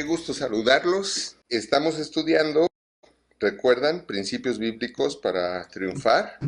gusto saludarlos. Estamos estudiando, recuerdan, principios bíblicos para triunfar.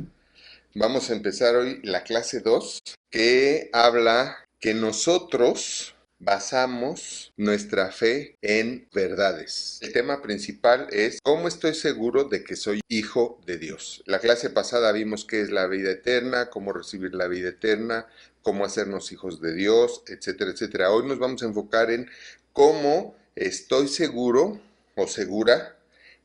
Vamos a empezar hoy la clase 2, que habla que nosotros basamos nuestra fe en verdades. El tema principal es ¿cómo estoy seguro de que soy hijo de Dios? La clase pasada vimos qué es la vida eterna, cómo recibir la vida eterna, cómo hacernos hijos de Dios, etcétera, etcétera. Hoy nos vamos a enfocar en cómo estoy seguro o segura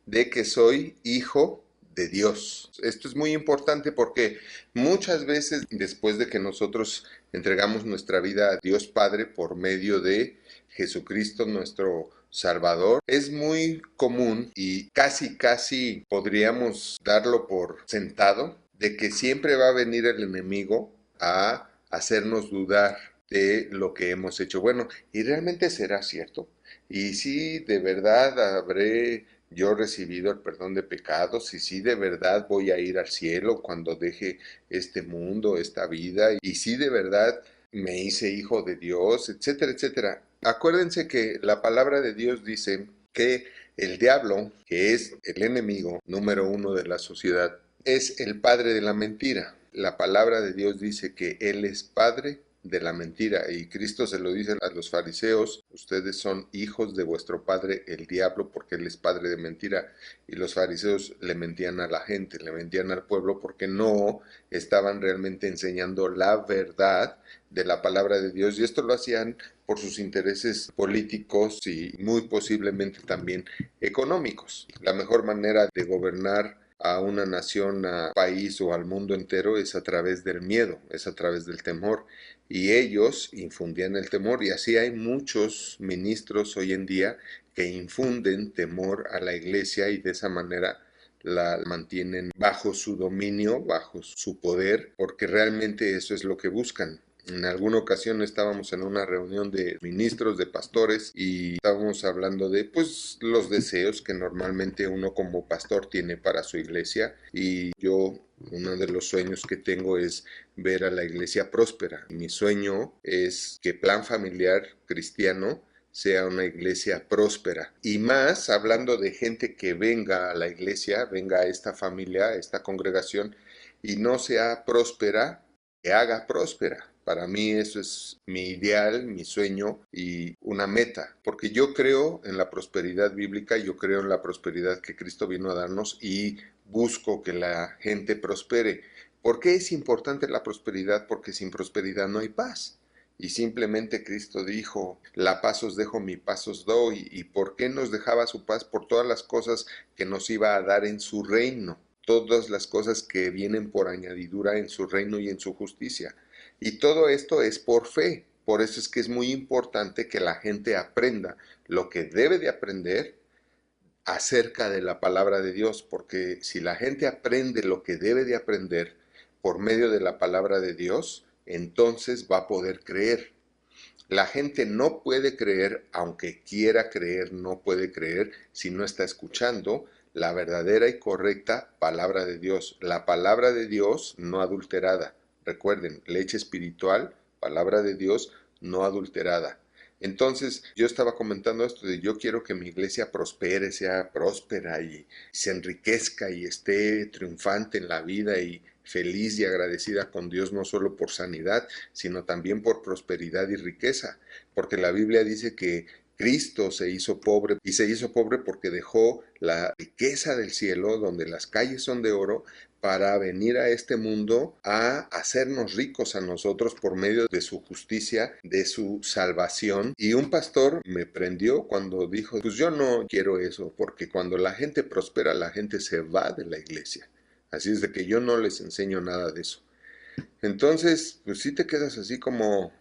de que soy hijo de Dios. Esto es muy importante porque muchas veces después de que nosotros entregamos nuestra vida a Dios Padre por medio de Jesucristo nuestro Salvador, es muy común y casi podríamos darlo por sentado de que siempre va a venir el enemigo a hacernos dudar de lo que hemos hecho. Bueno, ¿y realmente será cierto? ¿Y si de verdad habré yo recibido el perdón de pecados? ¿Y si de verdad voy a ir al cielo cuando deje este mundo, esta vida? ¿Y si de verdad me hice hijo de Dios? Etcétera, etcétera. Acuérdense que la palabra de Dios dice que el diablo, que es el enemigo número uno de la sociedad, es el padre de la mentira. La palabra de Dios dice que Él es padre de la mentira, y Cristo se lo dice a los fariseos: ustedes son hijos de vuestro padre el diablo, porque él es padre de mentira. Y los fariseos le mentían a la gente, le mentían al pueblo, porque no estaban realmente enseñando la verdad de la palabra de Dios, y esto lo hacían por sus intereses políticos y muy posiblemente también económicos. La mejor manera de gobernar a una nación, a un país o al mundo entero es a través del miedo, es a través del temor, y ellos infundían el temor, y así hay muchos ministros hoy en día que infunden temor a la iglesia y de esa manera la mantienen bajo su dominio, bajo su poder, porque realmente eso es lo que buscan. En alguna ocasión estábamos en una reunión de ministros, de pastores, y estábamos hablando de pues los deseos que normalmente uno como pastor tiene para su iglesia, y uno de los sueños que tengo es ver a la iglesia próspera. Mi sueño es que Plan Familiar Cristiano sea una iglesia próspera. Y más hablando de gente que venga a la iglesia, venga a esta familia, a esta congregación, y no sea próspera, que haga próspera. Para mí eso es mi ideal, mi sueño y una meta, porque yo creo en la prosperidad bíblica, yo creo en la prosperidad que Cristo vino a darnos y busco que la gente prospere. ¿Por qué es importante la prosperidad? Porque sin prosperidad no hay paz. Y simplemente Cristo dijo: la paz os dejo, mi paz os doy. ¿Y por qué nos dejaba su paz? Por todas las cosas que nos iba a dar en su reino, todas las cosas que vienen por añadidura en su reino y en su justicia. Y todo esto es por fe. Por eso es que es muy importante que la gente aprenda lo que debe de aprender acerca de la palabra de Dios, porque si la gente aprende lo que debe de aprender por medio de la palabra de Dios, entonces va a poder creer. La gente no puede creer, aunque quiera creer, no puede creer si no está escuchando la verdadera y correcta palabra de Dios. La palabra de Dios no adulterada. Recuerden, leche espiritual, palabra de Dios no adulterada. Entonces, yo estaba comentando esto de yo quiero que mi iglesia prospere, sea próspera y se enriquezca y esté triunfante en la vida y feliz y agradecida con Dios, no solo por sanidad, sino también por prosperidad y riqueza, porque la Biblia dice que Cristo se hizo pobre, y se hizo pobre porque dejó la riqueza del cielo, donde las calles son de oro, para venir a este mundo a hacernos ricos a nosotros por medio de su justicia, de su salvación. Y un pastor me prendió cuando dijo: pues yo no quiero eso, porque cuando la gente prospera, la gente se va de la iglesia. Así es de que yo no les enseño nada de eso. Entonces, pues sí te quedas así como,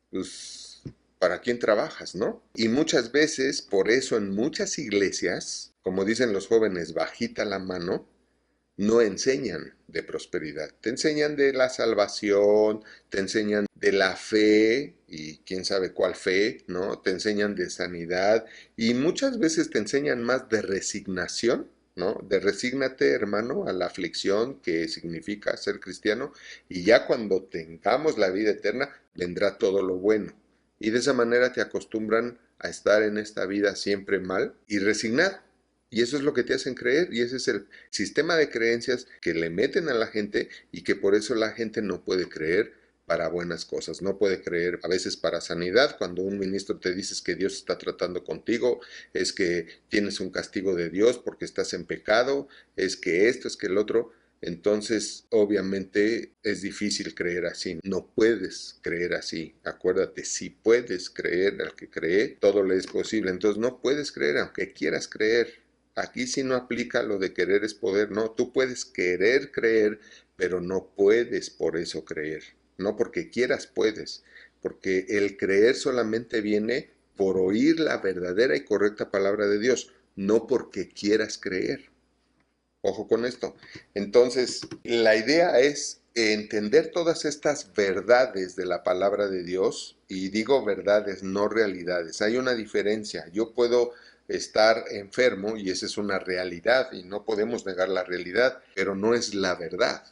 pues, ¿para quién trabajas, no? Y muchas veces, por eso en muchas iglesias, como dicen los jóvenes, bajita la mano, no enseñan de prosperidad. Te enseñan de la salvación, te enseñan de la fe, y quién sabe cuál fe, ¿no? Te enseñan de sanidad, y muchas veces te enseñan más de resignación, ¿no? De resígnate, hermano, a la aflicción que significa ser cristiano, y ya cuando tengamos la vida eterna, vendrá todo lo bueno. Y de esa manera te acostumbran a estar en esta vida siempre mal y resignado. Y eso es lo que te hacen creer, y ese es el sistema de creencias que le meten a la gente y que por eso la gente no puede creer para buenas cosas, no puede creer a veces para sanidad. Cuando un ministro te dice que Dios está tratando contigo, es que tienes un castigo de Dios porque estás en pecado, es que esto, es que el otro. Entonces, obviamente es difícil creer así, no puedes creer así. Acuérdate, si puedes creer, al que cree, todo le es posible. Entonces no puedes creer aunque quieras creer. Aquí sí no aplica lo de querer es poder, no, tú puedes querer creer, pero no puedes por eso creer. No porque quieras puedes, porque el creer solamente viene por oír la verdadera y correcta palabra de Dios, no porque quieras creer. Ojo con esto. Entonces, la idea es entender todas estas verdades de la palabra de Dios, y digo verdades, no realidades. Hay una diferencia. Yo puedo estar enfermo y esa es una realidad y no podemos negar la realidad, pero no es la verdad.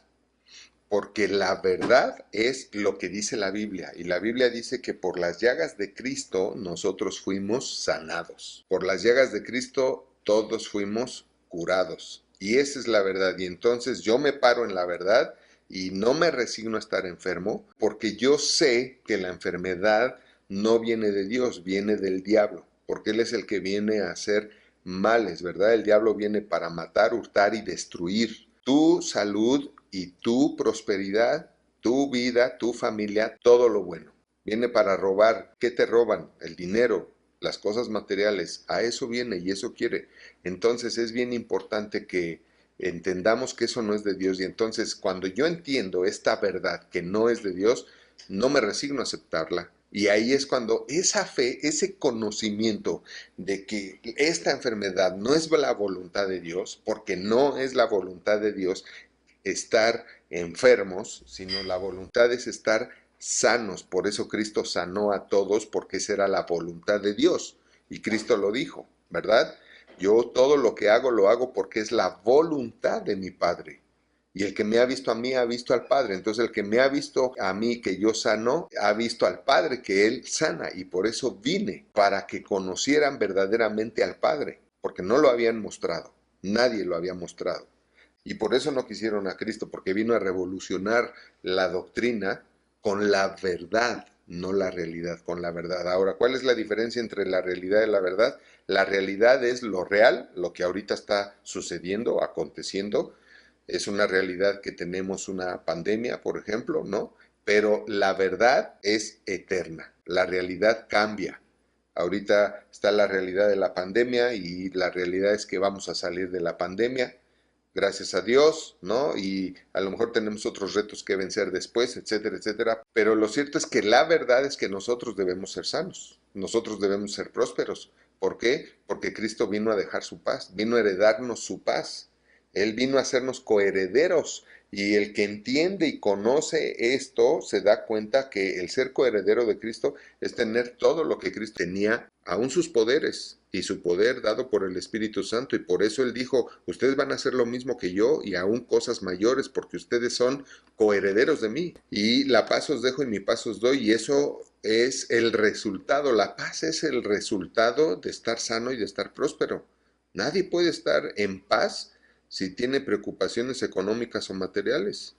Porque la verdad es lo que dice la Biblia, y la Biblia dice que por las llagas de Cristo nosotros fuimos sanados. Por las llagas de Cristo todos fuimos curados. Y esa es la verdad. Y entonces yo me paro en la verdad y no me resigno a estar enfermo, porque yo sé que la enfermedad no viene de Dios, viene del diablo, porque Él es el que viene a hacer males, ¿verdad? El diablo viene para matar, hurtar y destruir. Tu salud y tu prosperidad, tu vida, tu familia, todo lo bueno. Viene para robar. ¿Qué te roban? El dinero, las cosas materiales. A eso viene y eso quiere. Entonces es bien importante que entendamos que eso no es de Dios. Y entonces cuando yo entiendo esta verdad que no es de Dios, no me resigno a aceptarla. Y ahí es cuando esa fe, ese conocimiento de que esta enfermedad no es la voluntad de Dios, porque no es la voluntad de Dios estar enfermos, sino la voluntad es estar sanos. Por eso Cristo sanó a todos, porque esa era la voluntad de Dios. Y Cristo lo dijo, ¿verdad? Yo todo lo que hago lo hago porque es la voluntad de mi Padre. Y el que me ha visto a mí ha visto al Padre. Entonces el que me ha visto a mí que yo sano, ha visto al Padre que Él sana. Y por eso vine, para que conocieran verdaderamente al Padre. Porque no lo habían mostrado. Nadie lo había mostrado. Y por eso no quisieron a Cristo, porque vino a revolucionar la doctrina con la verdad, no la realidad, con la verdad. Ahora, ¿cuál es la diferencia entre la realidad y la verdad? La realidad es lo real, lo que ahorita está sucediendo, aconteciendo. Es una realidad que tenemos una pandemia, por ejemplo, ¿no? Pero la verdad es eterna, la realidad cambia. Ahorita está la realidad de la pandemia y la realidad es que vamos a salir de la pandemia, gracias a Dios, ¿no? Y a lo mejor tenemos otros retos que vencer después, etcétera, etcétera. Pero lo cierto es que la verdad es que nosotros debemos ser sanos, nosotros debemos ser prósperos. ¿Por qué? Porque Cristo vino a dejar su paz, vino a heredarnos su paz. Él vino a hacernos coherederos. Y el que entiende y conoce esto se da cuenta que el ser coheredero de Cristo es tener todo lo que Cristo tenía, aún sus poderes y su poder dado por el Espíritu Santo. Y por eso Él dijo, ustedes van a hacer lo mismo que yo y aún cosas mayores, porque ustedes son coherederos de mí. Y la paz os dejo y mi paz os doy. Y eso es el resultado. La paz es el resultado de estar sano y de estar próspero. Nadie puede estar en paz si tiene preocupaciones económicas o materiales.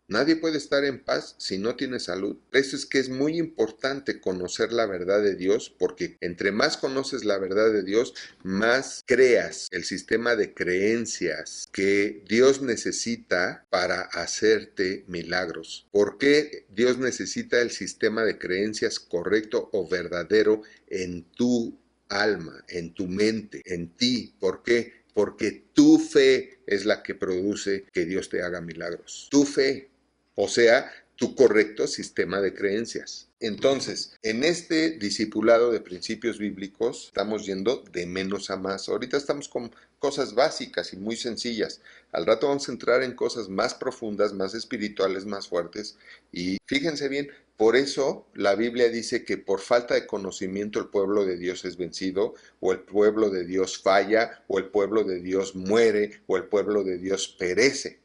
Nadie puede estar en paz si no tiene salud. Por eso es que es muy importante conocer la verdad de Dios, porque entre más conoces la verdad de Dios, más creas el sistema de creencias que Dios necesita para hacerte milagros. ¿Por qué Dios necesita el sistema de creencias correcto o verdadero en tu alma, en tu mente, en ti? ¿Por qué? Porque tu fe es la que produce que Dios te haga milagros. Tu fe. O sea, tu correcto sistema de creencias. Entonces, en este discipulado de principios bíblicos estamos yendo de menos a más. Ahorita estamos con cosas básicas y muy sencillas. Al rato vamos a entrar en cosas más profundas, más espirituales, más fuertes. Y fíjense bien, por eso la Biblia dice que por falta de conocimiento el pueblo de Dios es vencido, o el pueblo de Dios falla, o el pueblo de Dios muere, o el pueblo de Dios perece,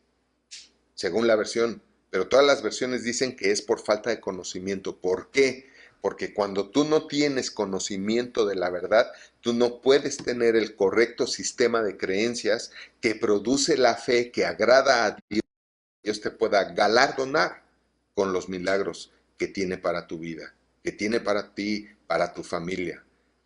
según la versión. Pero todas las versiones dicen que es por falta de conocimiento. ¿Por qué? porque cuando tú no tienes conocimiento de la verdad, tú no puedes tener el correcto sistema de creencias que produce la fe que agrada a Dios. Dios te pueda galardonar con los milagros que tiene para tu vida, que tiene para ti, para tu familia.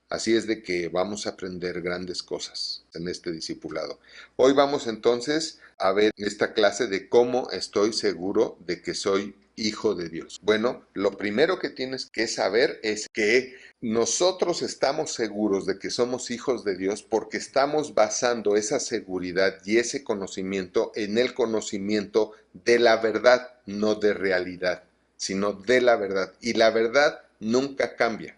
Así es de que vamos a aprender grandes cosas en este discipulado. Hoy vamos entonces a ver esta clase de cómo estoy seguro de que soy hijo de Dios. Bueno, lo primero que tienes que saber es que nosotros estamos seguros de que somos hijos de Dios porque estamos basando esa seguridad y ese conocimiento en el conocimiento de la verdad, no de realidad, sino de la verdad. Y la verdad nunca cambia.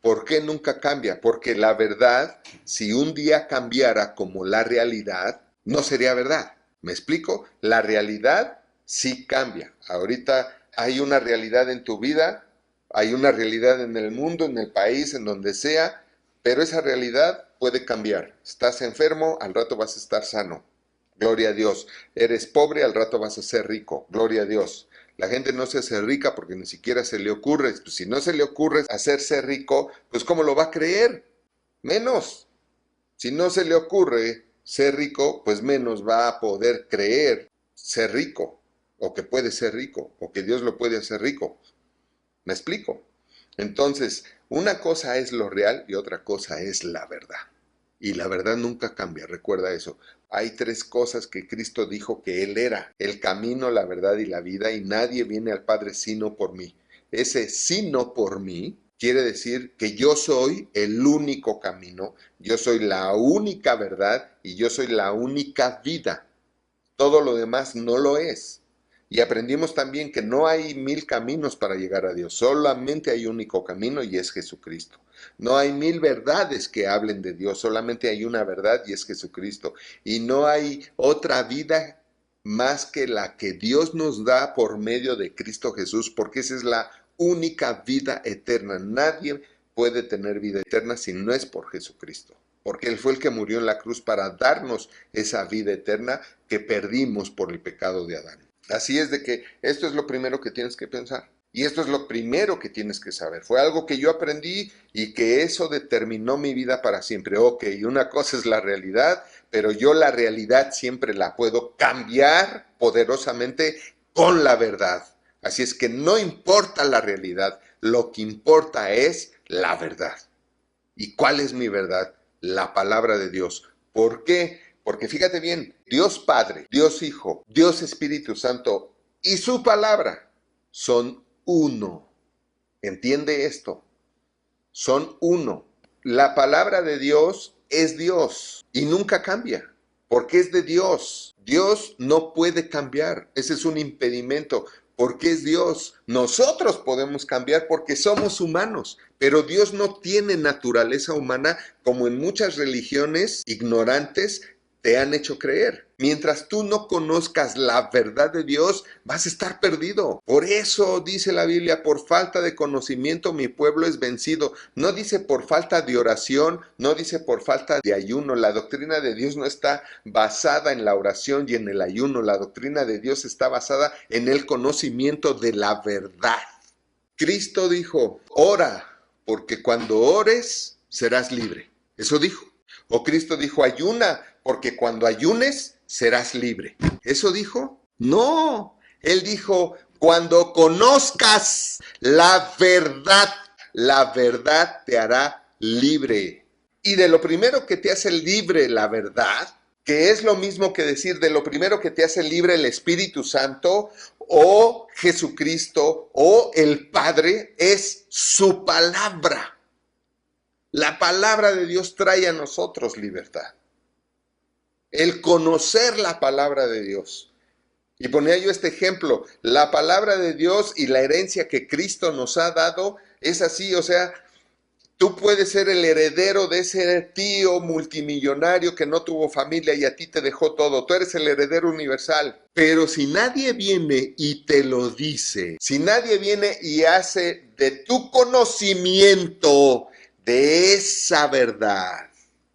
¿Por qué nunca cambia? Porque la verdad, si un día cambiara como la realidad, no sería verdad. ¿Me explico? La realidad sí cambia. Ahorita hay una realidad en tu vida, hay una realidad en el mundo, en el país, en donde sea, pero esa realidad puede cambiar. Estás enfermo, al rato vas a estar sano. Gloria a Dios. Eres pobre, al rato vas a ser rico. Gloria a Dios. La gente no se hace rica porque ni siquiera se le ocurre. Pues si no se le ocurre hacerse rico, pues ¿cómo lo va a creer? Menos. Si no se le ocurre ser rico, pues menos va a poder creer ser rico, o que puede ser rico, o que Dios lo puede hacer rico. ¿Me explico? Entonces, una cosa es lo real y otra cosa es la verdad. Y la verdad nunca cambia, recuerda eso. Hay tres cosas que Cristo dijo que Él era: el camino, la verdad y la vida, y nadie viene al Padre sino por mí. Ese sino por mí quiere decir que yo soy el único camino, yo soy la única verdad y yo soy la única vida. Todo lo demás no lo es. Y aprendimos también que no hay 1000 caminos para llegar a Dios, solamente hay un único camino y es Jesucristo. No hay 1000 verdades que hablen de Dios, solamente hay una verdad y es Jesucristo. Y no hay otra vida más que la que Dios nos da por medio de Cristo Jesús, porque esa es la única vida eterna. Nadie puede tener vida eterna si no es por Jesucristo, porque Él fue el que murió en la cruz para darnos esa vida eterna que perdimos por el pecado de Adán. Así es de que esto es lo primero que tienes que pensar. Y esto es lo primero que tienes que saber. Fue algo que yo aprendí y que eso determinó mi vida para siempre. Ok, una cosa es la realidad, pero yo la realidad siempre la puedo cambiar poderosamente con la verdad. Así es que no importa la realidad, lo que importa es la verdad. ¿Y cuál es mi verdad? La palabra de Dios. ¿Por qué? Porque fíjate bien, Dios Padre, Dios Hijo, Dios Espíritu Santo y su palabra son uno. ¿Entiende esto? Son uno. La palabra de Dios es Dios y nunca cambia, porque es de Dios. Dios no puede cambiar. Ese es un impedimento. Porque es Dios. Nosotros podemos cambiar porque somos humanos, pero Dios no tiene naturaleza humana como en muchas religiones ignorantes te han hecho creer. Mientras tú no conozcas la verdad de Dios, vas a estar perdido. Por eso dice la Biblia, por falta de conocimiento mi pueblo es vencido. No dice por falta de oración, no dice por falta de ayuno. La doctrina de Dios no está basada en la oración y en el ayuno. La doctrina de Dios está basada en el conocimiento de la verdad. Cristo dijo, ora, porque cuando ores serás libre. Eso dijo. O Cristo dijo, ayuna, porque cuando ayunes serás libre. ¿Eso dijo? No. Él dijo, cuando conozcas la verdad te hará libre. Y de lo primero que te hace libre la verdad, que es lo mismo que decir de lo primero que te hace libre el Espíritu Santo o Jesucristo o el Padre, es su palabra. La palabra de Dios trae a nosotros libertad. El conocer la palabra de Dios. Y ponía yo este ejemplo, la palabra de Dios y la herencia que Cristo nos ha dado es así, o sea, tú puedes ser el heredero de ese tío multimillonario que no tuvo familia y a ti te dejó todo. Tú eres el heredero universal. Pero si nadie viene y te lo dice, si nadie viene y hace de tu conocimiento de esa verdad,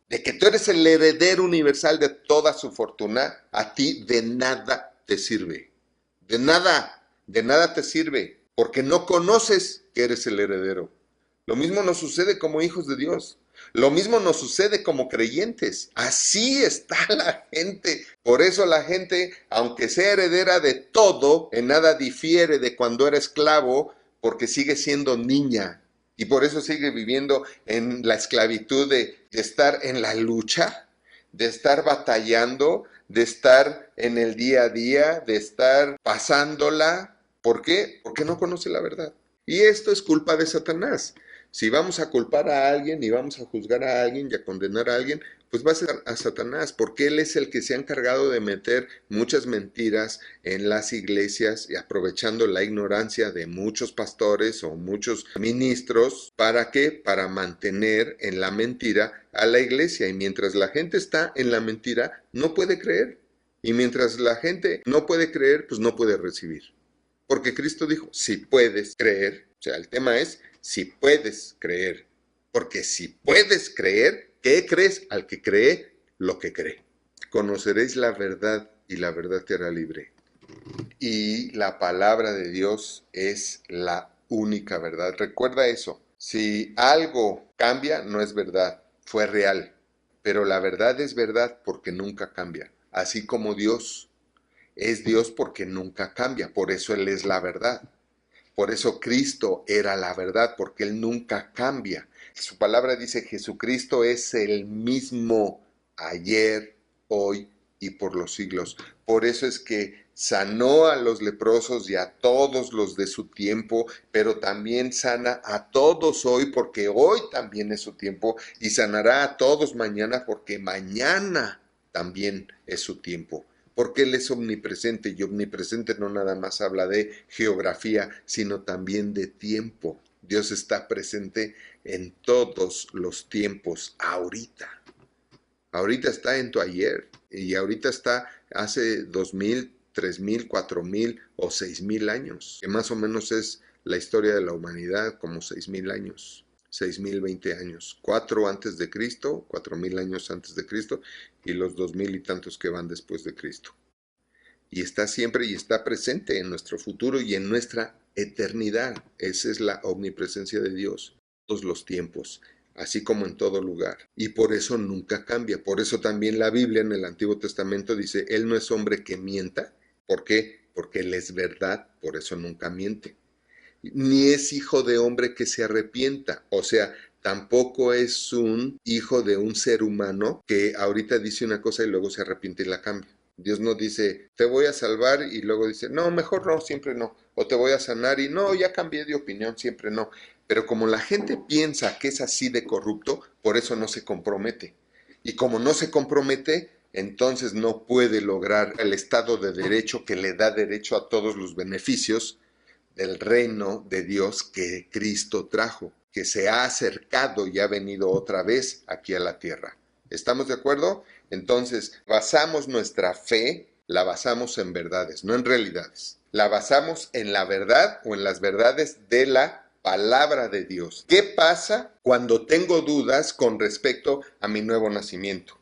de que tú eres el heredero universal de toda su fortuna, a ti de nada te sirve. De nada te sirve. porque no conoces que eres el heredero. Lo mismo nos sucede como hijos de Dios. Lo mismo nos sucede como creyentes. Así está la gente. Por eso la gente, aunque sea heredera de todo, en nada difiere de cuando era esclavo, porque sigue siendo niña. Y por eso sigue viviendo en la esclavitud de estar en la lucha, de estar batallando, de estar en el día a día, de estar pasándola. ¿Por qué? Porque no conoce la verdad. Y esto es culpa de Satanás. Si vamos a culpar a alguien y vamos a juzgar a alguien y a condenar a alguien, pues va a ser a Satanás, porque él es el que se ha encargado de meter muchas mentiras en las iglesias y aprovechando la ignorancia de muchos pastores o muchos ministros. ¿Para qué? Para mantener en la mentira a la iglesia. Y mientras la gente está en la mentira, no puede creer. Y mientras la gente no puede creer, pues no puede recibir. Porque Cristo dijo, si puedes creer, o sea, el tema es si puedes creer. Porque si puedes creer, ¿qué crees? Al que cree lo que cree. Conoceréis la verdad y la verdad te hará libre. Y la palabra de Dios es la única verdad. Recuerda eso. Si algo cambia, no es verdad, fue real. Pero la verdad es verdad porque nunca cambia. Así como Dios es Dios porque nunca cambia, por eso Él es la verdad. Por eso Cristo era la verdad, porque Él nunca cambia. Su palabra dice, Jesucristo es el mismo ayer, hoy y por los siglos. Por eso es que sanó a los leprosos y a todos los de su tiempo, pero también sana a todos hoy, porque hoy también es su tiempo, y sanará a todos mañana, porque mañana también es su tiempo. Porque Él es omnipresente y omnipresente no nada más habla de geografía, sino también de tiempo. Dios está presente en todos los tiempos, ahorita. Ahorita está en tu ayer y ahorita está hace 2000, 3000, 4000 o 6000 años, que más o menos es la historia de la humanidad, como 6000 años. 6020 años, 4 antes de Cristo, 4000 años antes de Cristo y los 2000 y tantos que van después de Cristo. Y está siempre y está presente en nuestro futuro y en nuestra eternidad. Esa es la omnipresencia de Dios, todos los tiempos, así como en todo lugar. Y por eso nunca cambia. Por eso también la Biblia en el Antiguo Testamento dice, Él no es hombre que mienta. ¿Por qué? Porque Él es verdad, por eso nunca miente. Ni es hijo de hombre que se arrepienta. O sea, tampoco es un hijo de un ser humano que ahorita dice una cosa y luego se arrepiente y la cambia. Dios no dice, te voy a salvar y luego dice, no, mejor no, siempre no. O te voy a sanar y no, ya cambié de opinión, siempre no. Pero como la gente piensa que es así de corrupto, por eso no se compromete. Y como no se compromete, entonces no puede lograr el Estado de Derecho que le da derecho a todos los beneficios del reino de Dios que Cristo trajo, que se ha acercado y ha venido otra vez aquí a la tierra. ¿Estamos de acuerdo? Entonces, basamos nuestra fe, la basamos en verdades, no en realidades. La basamos en la verdad o en las verdades de la palabra de Dios. ¿Qué pasa cuando tengo dudas con respecto a mi nuevo nacimiento?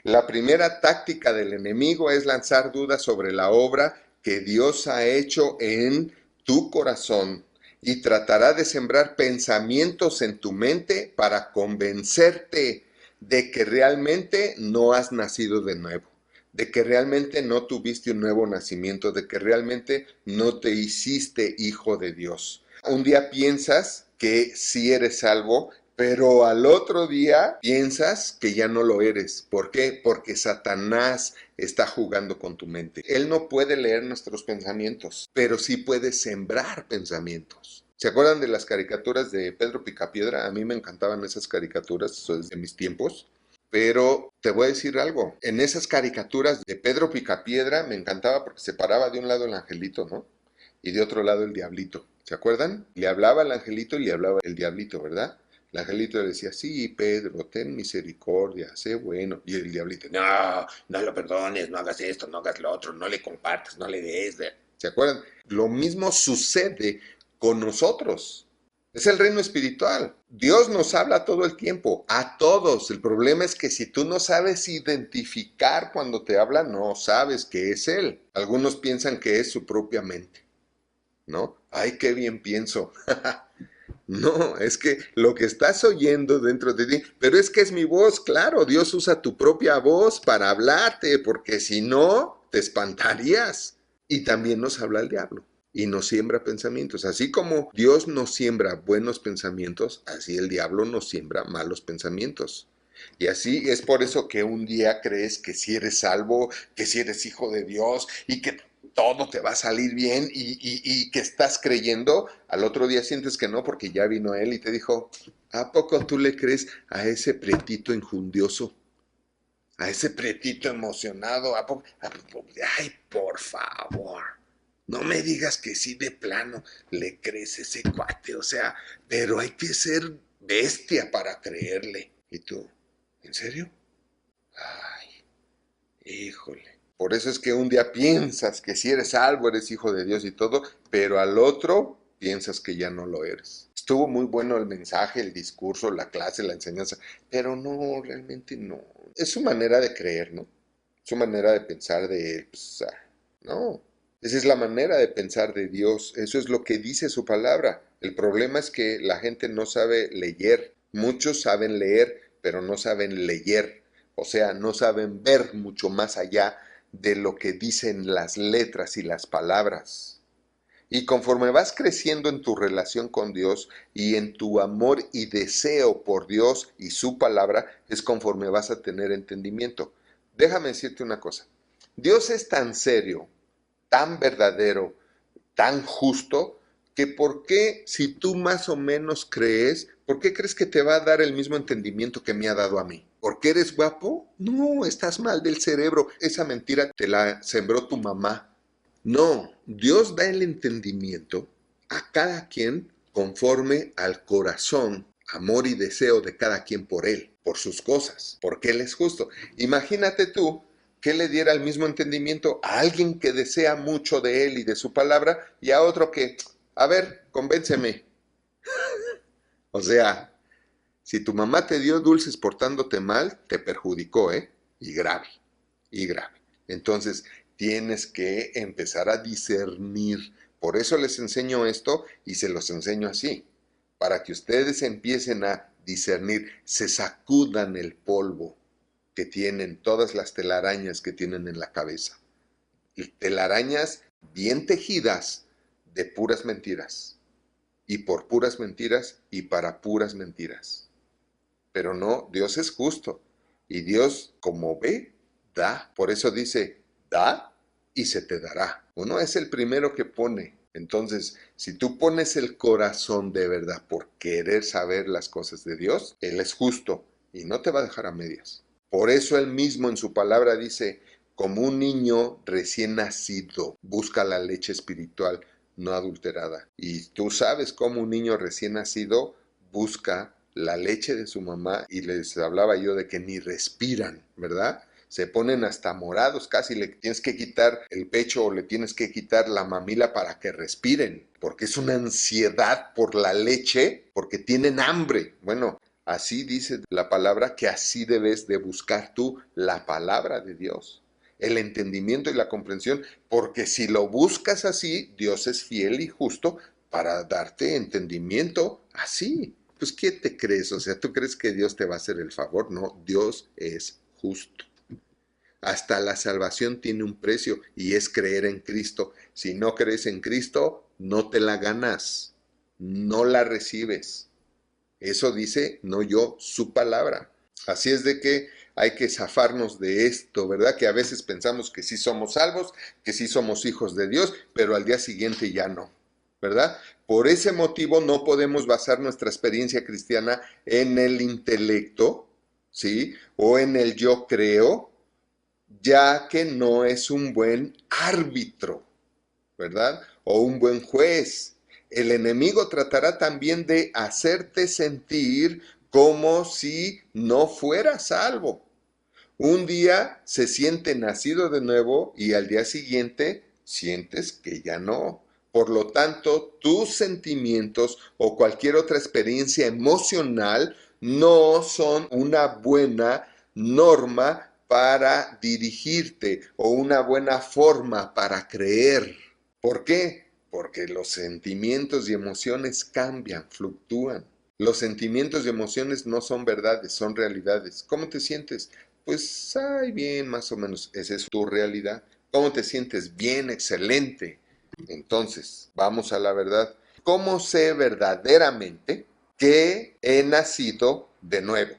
La primera táctica del enemigo es lanzar dudas sobre la obra que Dios ha hecho en tu corazón y tratará de sembrar pensamientos en tu mente para convencerte de que realmente no has nacido de nuevo, de que realmente no tuviste un nuevo nacimiento, de que realmente no te hiciste hijo de Dios. Un día piensas que sí eres salvo, pero al otro día piensas que ya no lo eres. ¿Por qué? Porque Satanás está jugando con tu mente. Él no puede leer nuestros pensamientos, pero sí puede sembrar pensamientos. ¿Se acuerdan de las caricaturas de Pedro Picapiedra? A mí me encantaban esas caricaturas, eso es de mis tiempos. Pero te voy a decir algo, en esas caricaturas de Pedro Picapiedra me encantaba porque se paraba de un lado el angelito, ¿no? Y de otro lado el diablito. ¿Se acuerdan? Le hablaba al angelito y le hablaba el diablito, ¿verdad? El angelito le decía, sí, Pedro, ten misericordia, sé bueno. Y el diablito, no, no lo perdones, no hagas esto, no hagas lo otro, no le compartas, no le des. ¿Se acuerdan? Lo mismo sucede con nosotros. Es el reino espiritual. Dios nos habla todo el tiempo, a todos. El problema es que si tú no sabes identificar cuando te habla, no sabes que es Él. Algunos piensan que es su propia mente, ¿no? Ay, qué bien pienso. No, es que lo que estás oyendo dentro de ti, pero es que es mi voz, claro, Dios usa tu propia voz para hablarte, porque si no, te espantarías. Y también nos habla el diablo y nos siembra pensamientos. Así como Dios nos siembra buenos pensamientos, así el diablo nos siembra malos pensamientos. Y así es por eso que un día crees que si eres salvo, que si eres hijo de Dios y que todo te va a salir bien y que estás creyendo, al otro día sientes que no porque ya vino él y te dijo, ¿a poco tú le crees a ese pretito injundioso? A ese pretito emocionado, ay, por favor, no me digas que sí de plano le crees a ese cuate, o sea, pero hay que ser bestia para creerle. ¿Y tú? ¿En serio? Ay, híjole. Por eso es que un día piensas que si eres salvo, eres hijo de Dios y todo, pero al otro piensas que ya no lo eres. Estuvo muy bueno el mensaje, el discurso, la clase, la enseñanza, pero no, realmente no. Es su manera de creer, ¿no? Su manera de pensar de él. Pues, no, esa es la manera de pensar de Dios. Eso es lo que dice su palabra. El problema es que la gente no sabe leer. Muchos saben leer, pero no saben leer. O sea, no saben ver mucho más allá de lo que dicen las letras y las palabras. Y conforme vas creciendo en tu relación con Dios y en tu amor y deseo por Dios y su palabra, es conforme vas a tener entendimiento. Déjame decirte una cosa. Dios es tan serio, tan verdadero, tan justo, que por qué si tú más o menos crees, ¿por qué crees que te va a dar el mismo entendimiento que me ha dado a mí? ¿Porque eres guapo? No, estás mal del cerebro. Esa mentira te la sembró tu mamá. No, Dios da el entendimiento a cada quien conforme al corazón, amor y deseo de cada quien por Él, por sus cosas, porque Él es justo. Imagínate tú que le diera el mismo entendimiento a alguien que desea mucho de Él y de su palabra y a otro que, a ver, convénceme. O sea, si tu mamá te dio dulces portándote mal, te perjudicó, ¿eh? Y grave, y grave. Entonces, tienes que empezar a discernir. Por eso les enseño esto y se los enseño así, para que ustedes empiecen a discernir, se sacudan el polvo que tienen, todas las telarañas que tienen en la cabeza. Y telarañas bien tejidas de puras mentiras. Y por puras mentiras y para puras mentiras. Pero no, Dios es justo. Y Dios, como ve, da. Por eso dice, da y se te dará. Uno es el primero que pone. Entonces, si tú pones el corazón de verdad por querer saber las cosas de Dios, Él es justo y no te va a dejar a medias. Por eso Él mismo en su palabra dice, como un niño recién nacido busca la leche espiritual no adulterada. Y tú sabes cómo un niño recién nacido busca la leche de su mamá y les hablaba yo de que ni respiran, ¿verdad? Se ponen hasta morados, casi le tienes que quitar el pecho o le tienes que quitar la mamila para que respiren, porque es una ansiedad por la leche, porque tienen hambre. Bueno, así dice la palabra que así debes de buscar tú la palabra de Dios, el entendimiento y la comprensión, porque si lo buscas así, Dios es fiel y justo para darte entendimiento así. Pues, ¿qué te crees? O sea, ¿tú crees que Dios te va a hacer el favor? No, Dios es justo. Hasta la salvación tiene un precio y es creer en Cristo. Si no crees en Cristo, no te la ganas, no la recibes. Eso dice, no yo, su palabra. Así es de que hay que zafarnos de esto, ¿verdad? Que a veces pensamos que sí somos salvos, que sí somos hijos de Dios, pero al día siguiente ya no, ¿verdad? Por ese motivo no podemos basar nuestra experiencia cristiana en el intelecto, ¿sí? O en el yo creo, ya que no es un buen árbitro, ¿verdad? O un buen juez. El enemigo tratará también de hacerte sentir como si no fueras salvo. Un día se siente nacido de nuevo y al día siguiente sientes que ya no. Por lo tanto, tus sentimientos o cualquier otra experiencia emocional no son una buena norma para dirigirte o una buena forma para creer. ¿Por qué? porque los sentimientos y emociones cambian, fluctúan. Los sentimientos y emociones no son verdades, son realidades. ¿Cómo te sientes? Pues, ay, bien, más o menos. Esa es tu realidad. ¿Cómo te sientes? Bien, excelente. Entonces, vamos a la verdad. ¿Cómo sé verdaderamente que he nacido de nuevo?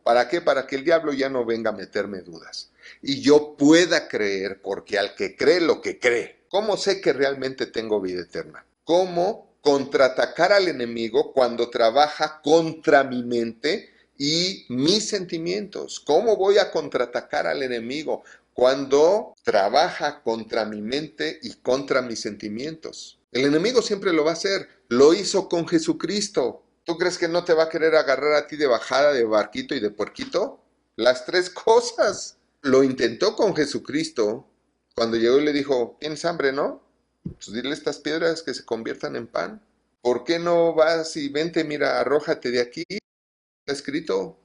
¿Para qué? Para que el diablo ya no venga a meterme dudas. Y yo pueda creer, porque al que cree lo que cree. ¿Cómo sé que realmente tengo vida eterna? ¿Cómo contraatacar al enemigo cuando trabaja contra mi mente y mis sentimientos? ¿Cómo voy a contraatacar al enemigo cuando trabaja contra mi mente y contra mis sentimientos? El enemigo siempre lo va a hacer. Lo hizo con Jesucristo. ¿Tú crees que no te va a querer agarrar a ti de bajada, de barquito y de puerquito? Las tres cosas. Lo intentó con Jesucristo cuando llegó y le dijo, ¿tienes hambre, no? Pues dile a estas piedras que se conviertan en pan. ¿Por qué no vas y vente, mira, arrójate de aquí? Está escrito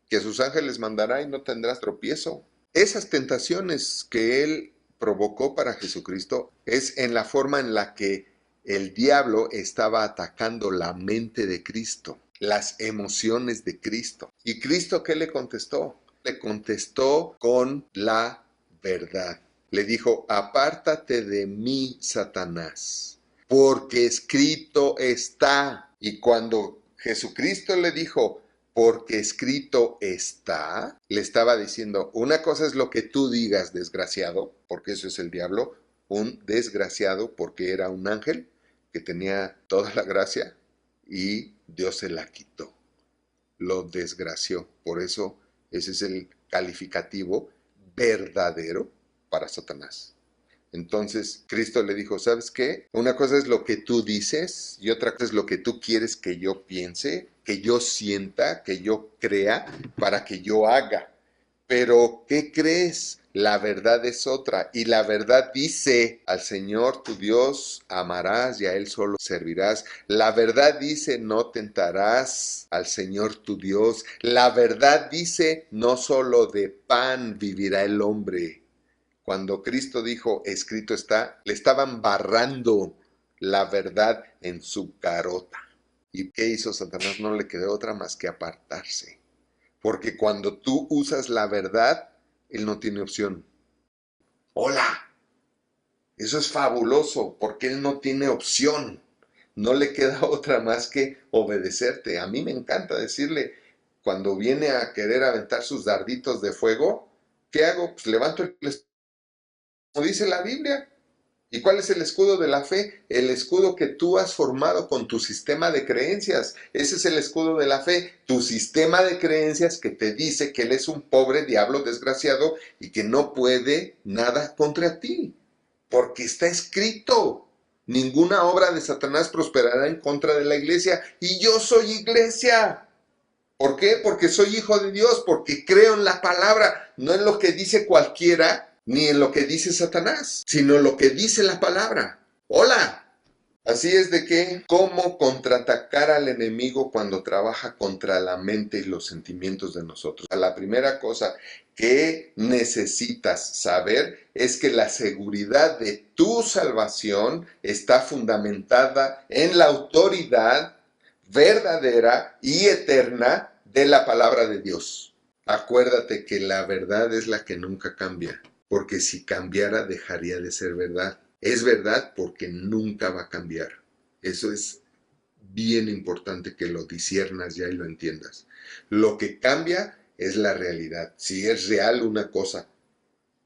que sus ángeles mandará y no tendrás tropiezo. Esas tentaciones que él provocó para Jesucristo es en la forma en la que el diablo estaba atacando la mente de Cristo, las emociones de Cristo. ¿Y Cristo qué le contestó? Le contestó con la verdad. Le dijo, apártate de mí, Satanás, porque escrito está. Y cuando Jesucristo le dijo, porque escrito está, le estaba diciendo, una cosa es lo que tú digas, desgraciado, porque eso es el diablo, un desgraciado porque era un ángel que tenía toda la gracia y Dios se la quitó, lo desgració. Por eso ese es el calificativo verdadero para Satanás. Entonces Cristo le dijo, ¿sabes qué? Una cosa es lo que tú dices y otra cosa es lo que tú quieres que yo piense, que yo sienta, que yo crea, para que yo haga. Pero, ¿qué crees? La verdad es otra. Y la verdad dice, al Señor tu Dios amarás y a Él solo servirás. La verdad dice, no tentarás al Señor tu Dios. La verdad dice, no solo de pan vivirá el hombre. Cuando Cristo dijo, escrito está, le estaban barrando la verdad en su carota. ¿Y qué hizo Satanás? No le quedó otra más que apartarse. Porque cuando tú usas la verdad, él no tiene opción. ¡Hola! Eso es fabuloso, porque él no tiene opción. No le queda otra más que obedecerte. A mí me encanta decirle, cuando viene a querer aventar sus darditos de fuego, ¿qué hago? Pues levanto el escudo, como dice la Biblia. ¿Y cuál es el escudo de la fe? El escudo que tú has formado con tu sistema de creencias. Ese es el escudo de la fe. Tu sistema de creencias que te dice que él es un pobre diablo desgraciado y que no puede nada contra ti. Porque está escrito. Ninguna obra de Satanás prosperará en contra de la iglesia. Y yo soy iglesia. ¿Por qué? Porque soy hijo de Dios, porque creo en la palabra, no en lo que dice cualquiera, ni en lo que dice Satanás, sino en lo que dice la palabra. ¡Hola! Así es de que, ¿cómo contraatacar al enemigo cuando trabaja contra la mente y los sentimientos de nosotros? La primera cosa que necesitas saber es que la seguridad de tu salvación está fundamentada en la autoridad verdadera y eterna de la palabra de Dios. Acuérdate que la verdad es la que nunca cambia, porque si cambiara dejaría de ser verdad. Es verdad porque nunca va a cambiar. Eso es bien importante que lo disiernas ya y lo entiendas. Lo que cambia es la realidad. Si es real una cosa,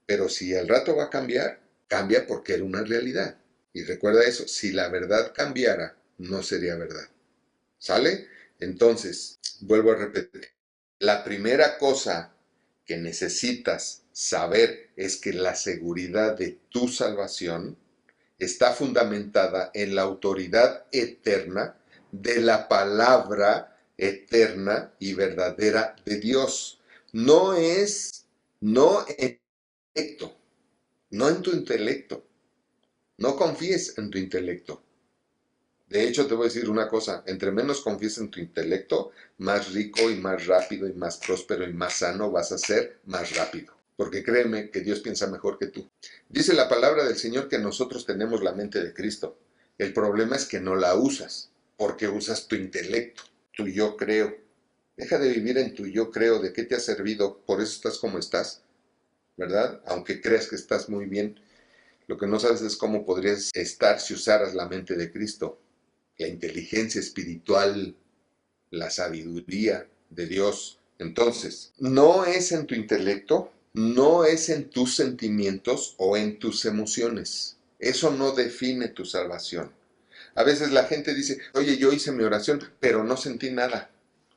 pero si al rato va a cambiar, cambia porque era una realidad. Y recuerda eso, si la verdad cambiara, no sería verdad. ¿Sale? Entonces, vuelvo a repetir, la primera cosa que necesitas saber es que la seguridad de tu salvación está fundamentada en la autoridad eterna de la palabra eterna y verdadera de Dios. No en intelecto, no en tu intelecto. No confíes en tu intelecto. De hecho, te voy a decir una cosa, entre menos confíes en tu intelecto, más rico y más rápido y más próspero y más sano vas a ser más rápido. Porque créeme que Dios piensa mejor que tú. Dice la palabra del Señor que nosotros tenemos la mente de Cristo. El problema es que no la usas, porque usas tu intelecto, tu yo creo. Deja de vivir en tu yo creo, ¿de qué te ha servido? Por eso estás como estás, ¿verdad? Aunque creas que estás muy bien, lo que no sabes es cómo podrías estar si usaras la mente de Cristo, la inteligencia espiritual, la sabiduría de Dios. Entonces, no es en tu intelecto, no es en tus sentimientos o en tus emociones. Eso no define tu salvación. A veces la gente dice, oye, yo hice mi oración, pero no sentí nada.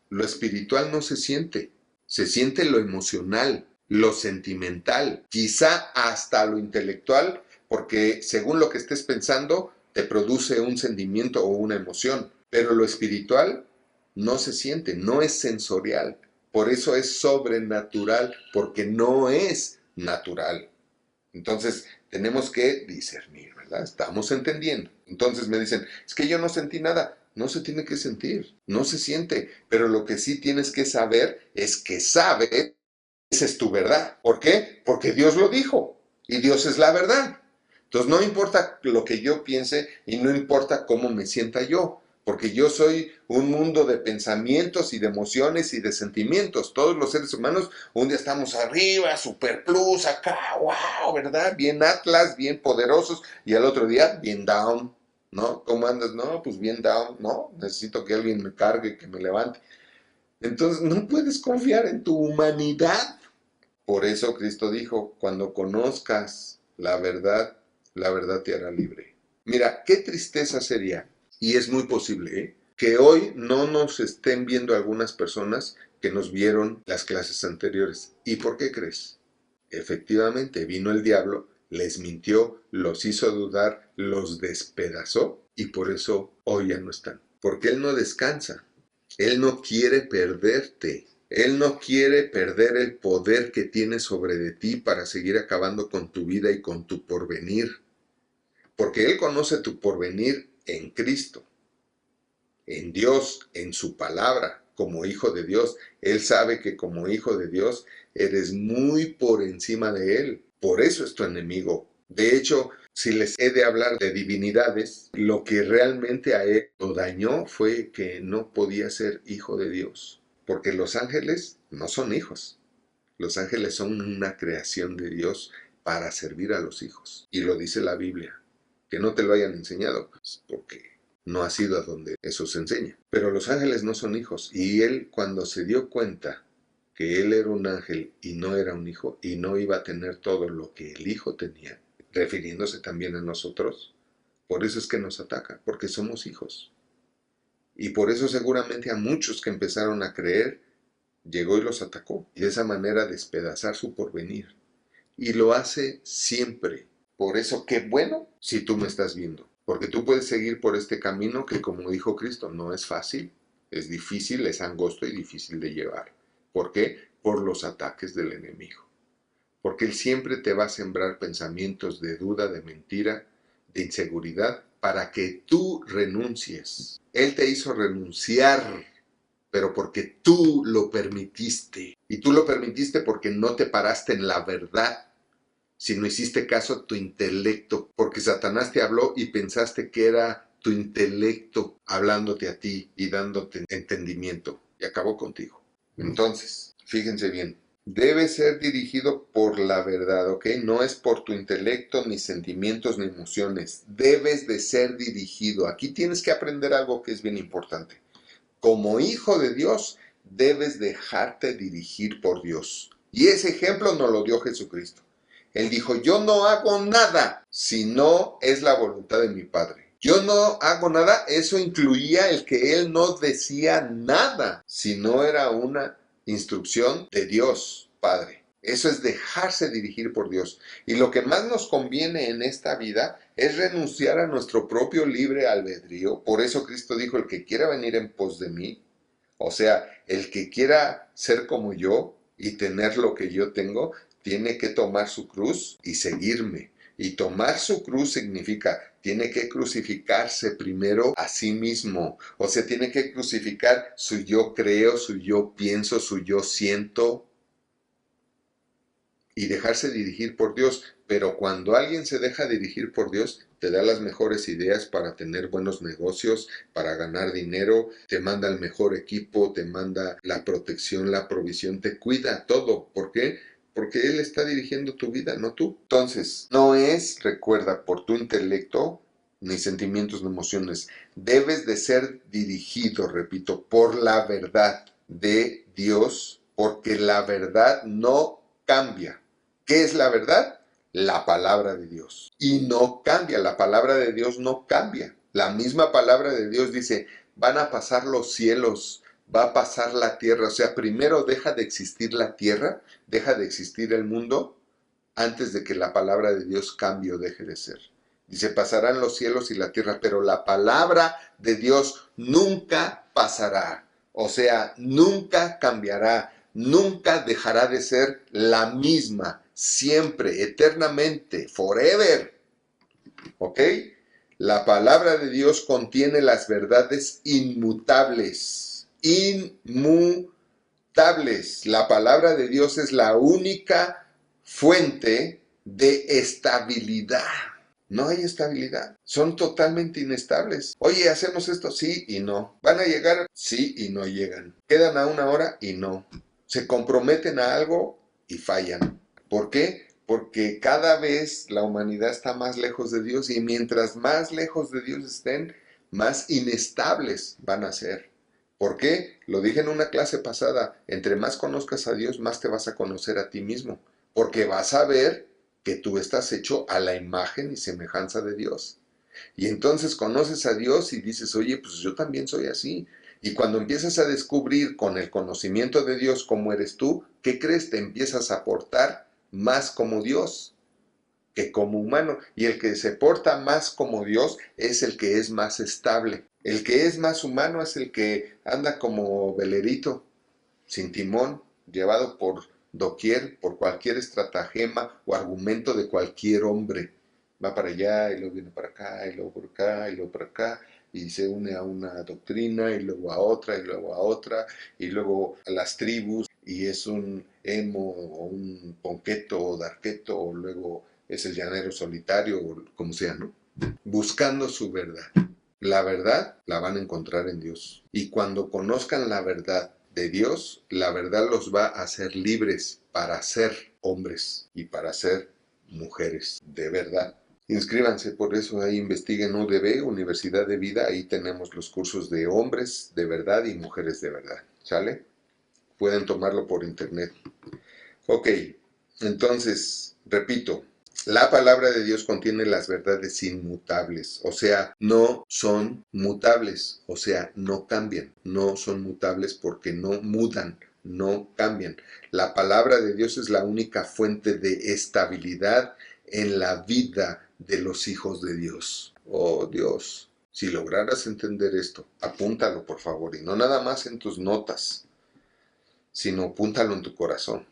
Lo espiritual no se siente lo emocional, lo sentimental, quizá hasta lo intelectual, porque según lo que estés pensando, te produce un sentimiento o una emoción, pero lo espiritual no se siente, no es sensorial, por eso es sobrenatural, porque no es natural. Entonces, tenemos que discernir, ¿verdad? Estamos entendiendo. Entonces me dicen, es que yo no sentí nada. No se tiene que sentir, no se siente. Pero lo que sí tienes que saber es que sabes, esa es tu verdad. ¿Por qué? Porque Dios lo dijo y Dios es la verdad. Entonces no importa lo que yo piense y no importa cómo me sienta yo, porque yo soy un mundo de pensamientos y de emociones y de sentimientos. Todos los seres humanos, un día estamos arriba, super plus, acá, wow, ¿verdad? Bien Atlas, bien poderosos, y al otro día, bien down, ¿no? ¿Cómo andas? No, pues bien down, ¿no? Necesito que alguien me cargue, que me levante. Entonces no puedes confiar en tu humanidad. Por eso Cristo dijo, cuando conozcas la verdad te hará libre. Mira, qué tristeza sería, y es muy posible, que hoy no nos estén viendo algunas personas que nos vieron las clases anteriores. ¿Y por qué crees? Efectivamente, vino el diablo, les mintió, los hizo dudar, los despedazó, y por eso hoy ya no están. Porque Él no descansa, Él no quiere perderte. Él no quiere perder el poder que tiene sobre de ti para seguir acabando con tu vida y con tu porvenir. Porque Él conoce tu porvenir en Cristo, en Dios, en su palabra, como hijo de Dios. Él sabe que como hijo de Dios eres muy por encima de Él. Por eso es tu enemigo. De hecho, si les he de hablar de divinidades, lo que realmente a Él lo dañó fue que no podía ser hijo de Dios. Porque los ángeles no son hijos. Los ángeles son una creación de Dios para servir a los hijos. Y lo dice la Biblia. Que no te lo hayan enseñado, pues porque no has ido a donde eso se enseña. Pero los ángeles no son hijos. Y él, cuando se dio cuenta que él era un ángel y no era un hijo, y no iba a tener todo lo que el hijo tenía, refiriéndose también a nosotros, por eso es que nos ataca, porque somos hijos. Y por eso seguramente a muchos que empezaron a creer, llegó y los atacó. Y de esa manera despedazar su porvenir. Y lo hace siempre. Por eso, qué bueno si tú me estás viendo. Porque tú puedes seguir por este camino que, como dijo Cristo, no es fácil, es difícil, es angosto y difícil de llevar. ¿Por qué? Por los ataques del enemigo. Porque él siempre te va a sembrar pensamientos de duda, de mentira, de inseguridad, para que tú renuncies. Él te hizo renunciar, pero porque tú lo permitiste. Y tú lo permitiste porque no te paraste en la verdad, si no hiciste caso a tu intelecto, porque Satanás te habló y pensaste que era tu intelecto hablándote a ti y dándote entendimiento, y acabó contigo. Entonces, fíjense bien, debe ser dirigido por la verdad, ¿ok? No es por tu intelecto, ni sentimientos, ni emociones. Debes de ser dirigido. Aquí tienes que aprender algo que es bien importante. Como hijo de Dios, debes dejarte dirigir por Dios. Y ese ejemplo nos lo dio Jesucristo. Él dijo, yo no hago nada si no es la voluntad de mi Padre. Yo no hago nada, eso incluía el que él no decía nada si no era una instrucción de Dios, Padre. Eso es dejarse dirigir por Dios. Y lo que más nos conviene en esta vida es renunciar a nuestro propio libre albedrío. Por eso Cristo dijo, el que quiera venir en pos de mí, o sea, el que quiera ser como yo y tener lo que yo tengo, tiene que tomar su cruz y seguirme. Y tomar su cruz significa, tiene que crucificarse primero a sí mismo. O sea, tiene que crucificar su yo creo, su yo pienso, su yo siento. y dejarse dirigir por Dios. Pero cuando alguien se deja dirigir por Dios, te da las mejores ideas para tener buenos negocios, para ganar dinero, te manda el mejor equipo, te manda la protección, la provisión, te cuida todo. ¿Por qué? Porque Él está dirigiendo tu vida, no tú. Entonces, no es, recuerda, por tu intelecto, ni sentimientos ni emociones. Debes de ser dirigido, repito, por la verdad de Dios, porque la verdad no cambia. ¿Qué es la verdad? La palabra de Dios. Y no cambia, la palabra de Dios no cambia. La misma palabra de Dios dice, van a pasar los cielos, va a pasar la tierra. O sea, primero deja de existir la tierra, deja de existir el mundo, antes de que la palabra de Dios cambie o deje de ser. Dice, pasarán los cielos y la tierra, pero la palabra de Dios nunca pasará. O sea, nunca cambiará, nunca dejará de ser la misma, siempre, eternamente, forever. ¿Ok? La palabra de Dios contiene las verdades inmutables. Inmutables. La palabra de Dios es la única fuente de estabilidad. No hay estabilidad. Son totalmente inestables. Oye, ¿hacemos esto? Sí y no. ¿Van a llegar? Sí y no llegan. ¿Quedan a una hora? Y no. Se comprometen a algo y fallan. ¿Por qué? Porque cada vez la humanidad está más lejos de Dios y mientras más lejos de Dios estén, más inestables van a ser. ¿Por qué? Lo dije en una clase pasada, entre más conozcas a Dios, más te vas a conocer a ti mismo, porque vas a ver que tú estás hecho a la imagen y semejanza de Dios. Y entonces conoces a Dios y dices, oye, pues yo también soy así. Y cuando empiezas a descubrir con el conocimiento de Dios cómo eres tú, ¿qué crees? Te empiezas a portar más como Dios que como humano. Y el que se porta más como Dios es el que es más estable. El que es más humano es el que anda como velerito, sin timón, llevado por doquier, por cualquier estratagema o argumento de cualquier hombre. Va para allá y luego viene para acá y luego por acá y luego por acá y se une a una doctrina y luego a otra y luego a otra y luego a las tribus y es un emo o un ponqueto o darqueto o luego es el llanero solitario o como sea, ¿no? Buscando su verdad. La verdad la van a encontrar en Dios. Y cuando conozcan la verdad de Dios, la verdad los va a hacer libres para ser hombres y para ser mujeres de verdad. Inscríbanse por eso, ahí investiguen UDB, Universidad de Vida, ahí tenemos los cursos de hombres de verdad y mujeres de verdad, ¿sale? Pueden tomarlo por internet. Ok, entonces, repito, la palabra de Dios contiene las verdades inmutables, o sea, no son mutables, o sea, no cambian, no son mutables porque no mudan, no cambian. La palabra de Dios es la única fuente de estabilidad en la vida de los hijos de Dios. Oh Dios, si lograras entender esto, apúntalo por favor, y no nada más en tus notas, sino apúntalo en tu corazón.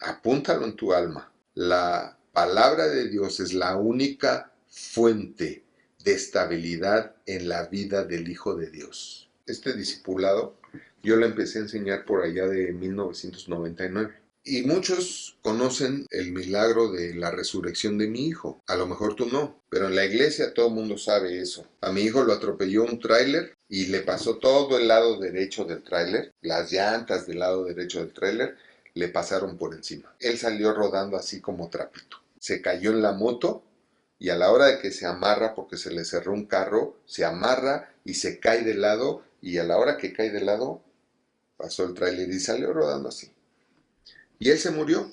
Apúntalo en tu alma. La palabra de Dios es la única fuente de estabilidad en la vida del Hijo de Dios. Este discipulado yo lo empecé a enseñar por allá de 1999. Y muchos conocen el milagro de la resurrección de mi hijo. A lo mejor tú no, pero en la iglesia todo el mundo sabe eso. A mi hijo lo atropelló un tráiler y le pasó todo el lado derecho del tráiler, las llantas del lado derecho del tráiler le pasaron por encima. Él salió rodando así como trapito. Se cayó en la moto y a la hora de que se amarra, porque se le cerró un carro, se amarra y se cae de lado y a la hora que cae de lado pasó el tráiler y salió rodando así. Y él se murió.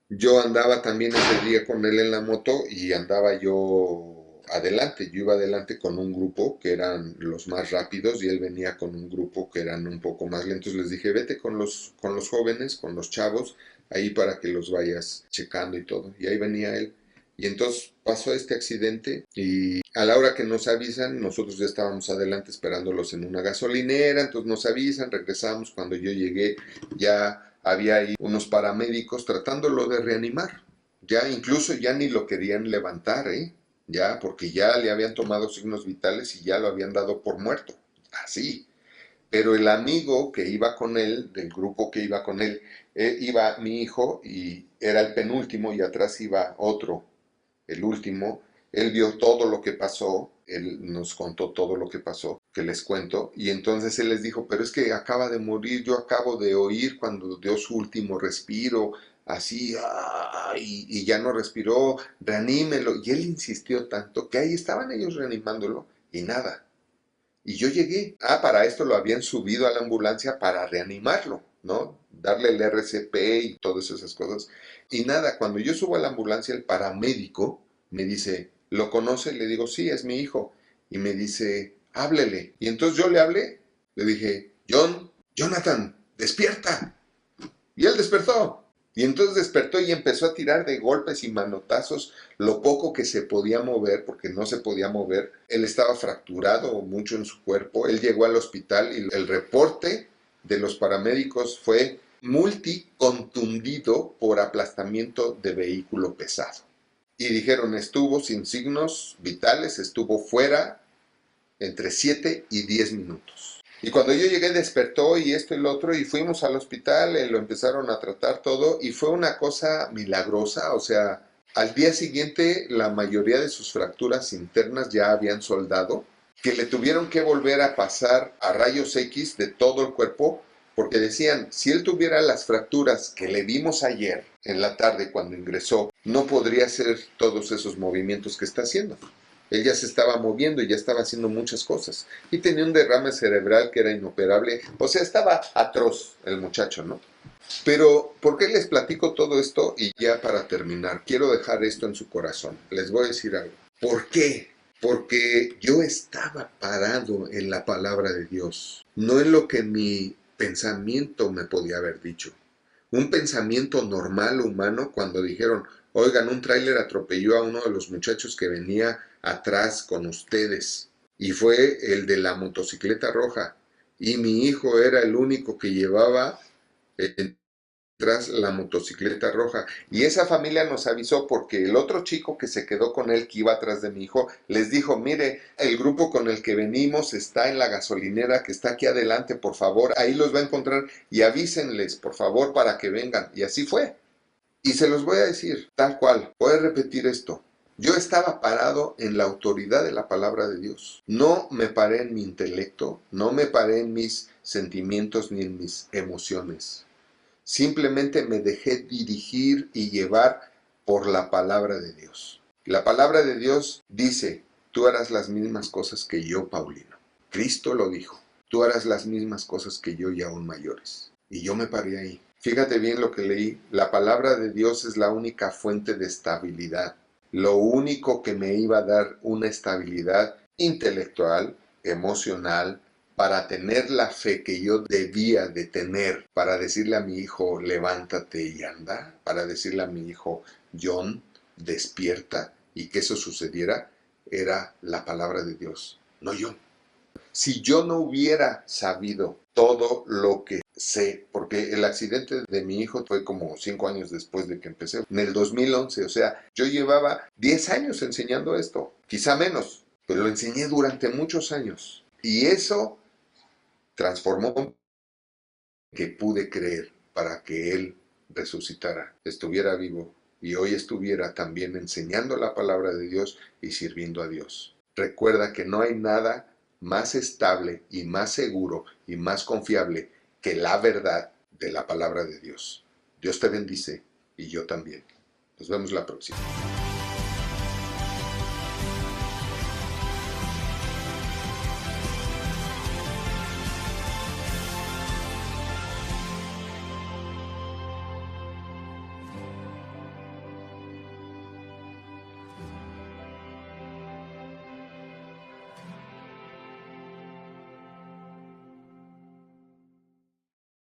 Yo andaba también ese día con él en la moto y andaba yo adelante. Yo iba adelante con un grupo que eran los más rápidos y él venía con un grupo que eran un poco más lentos. Les dije, vete con los jóvenes, con los chavos, ahí para que los vayas checando y todo. Y ahí venía él. Y entonces pasó este accidente y a la hora que nos avisan, nosotros ya estábamos adelante esperándolos en una gasolinera, entonces nos avisan, regresamos. Cuando yo llegué ya había ahí unos paramédicos tratándolo de reanimar. Ya incluso ya ni lo querían levantar, ya porque ya le habían tomado signos vitales y ya lo habían dado por muerto. Así. Pero el amigo que iba con él, del grupo que iba con él, iba mi hijo y era el penúltimo y atrás iba otro, el último. Él vio todo lo que pasó, él nos contó todo lo que pasó, que les cuento, y entonces él les dijo, pero es que acaba de morir, yo acabo de oír cuando dio su último respiro, así, y ya no respiró, reanímelo. Y él insistió tanto que ahí estaban ellos reanimándolo y nada. Y yo llegué. Para esto lo habían subido a la ambulancia para reanimarlo, ¿no? Darle el RCP y todas esas cosas. Y nada, cuando yo subo a la ambulancia, el paramédico me dice, ¿lo conoce? Le digo, sí, es mi hijo. Y me dice, háblele. Y entonces yo le hablé. Le dije, Jonathan, despierta. Y él despertó. Y entonces despertó y empezó a tirar de golpes y manotazos lo poco que se podía mover, porque no se podía mover. Él estaba fracturado mucho en su cuerpo. Él llegó al hospital y el reporte de los paramédicos fue multicontundido por aplastamiento de vehículo pesado. Y dijeron, estuvo sin signos vitales, estuvo fuera entre 7 y 10 minutos. Y cuando yo llegué despertó y esto y lo otro y fuimos al hospital, lo empezaron a tratar todo y fue una cosa milagrosa, o sea, al día siguiente la mayoría de sus fracturas internas ya habían soldado, que le tuvieron que volver a pasar a rayos X de todo el cuerpo, porque decían, si él tuviera las fracturas que le vimos ayer en la tarde cuando ingresó, no podría hacer todos esos movimientos que está haciendo. Él ya se estaba moviendo y ya estaba haciendo muchas cosas. Y tenía un derrame cerebral que era inoperable. O sea, estaba atroz el muchacho, ¿no? Pero, ¿por qué les platico todo esto? Y ya para terminar, quiero dejar esto en su corazón. Les voy a decir algo. ¿Por qué? Porque yo estaba parado en la palabra de Dios, no en lo que mi pensamiento me podía haber dicho. Un pensamiento normal, humano, cuando dijeron, oigan, un tráiler atropelló a uno de los muchachos que venía atrás con ustedes. Y fue el de la motocicleta roja. Y mi hijo era el único que llevaba tras la motocicleta roja. Y esa familia nos avisó porque el otro chico que se quedó con él, que iba atrás de mi hijo, les dijo, mire, el grupo con el que venimos está en la gasolinera que está aquí adelante, por favor, ahí los va a encontrar y avísenles, por favor, para que vengan. Y así fue. Y se los voy a decir, tal cual, voy a repetir esto. Yo estaba parado en la autoridad de la palabra de Dios. No me paré en mi intelecto, no me paré en mis sentimientos ni en mis emociones. Simplemente me dejé dirigir y llevar por la palabra de Dios. La palabra de Dios dice, tú harás las mismas cosas que yo, Paulino. Cristo lo dijo, tú harás las mismas cosas que yo y aún mayores. Y yo me paré ahí. Fíjate bien lo que leí. La palabra de Dios es la única fuente de estabilidad. Lo único que me iba a dar una estabilidad intelectual, emocional, para tener la fe que yo debía de tener, para decirle a mi hijo, levántate y anda, para decirle a mi hijo, John, despierta, y que eso sucediera, era la palabra de Dios, no yo. Si yo no hubiera sabido todo lo que sé, porque el accidente de mi hijo fue como 5 años después de que empecé, en el 2011, o sea, yo llevaba 10 años enseñando esto, quizá menos, pero lo enseñé durante muchos años. Y eso transformó que pude creer para que Él resucitara, estuviera vivo y hoy estuviera también enseñando la palabra de Dios y sirviendo a Dios. Recuerda que no hay nada más estable y más seguro y más confiable que la verdad de la palabra de Dios. Dios te bendice y yo también. Nos vemos la próxima.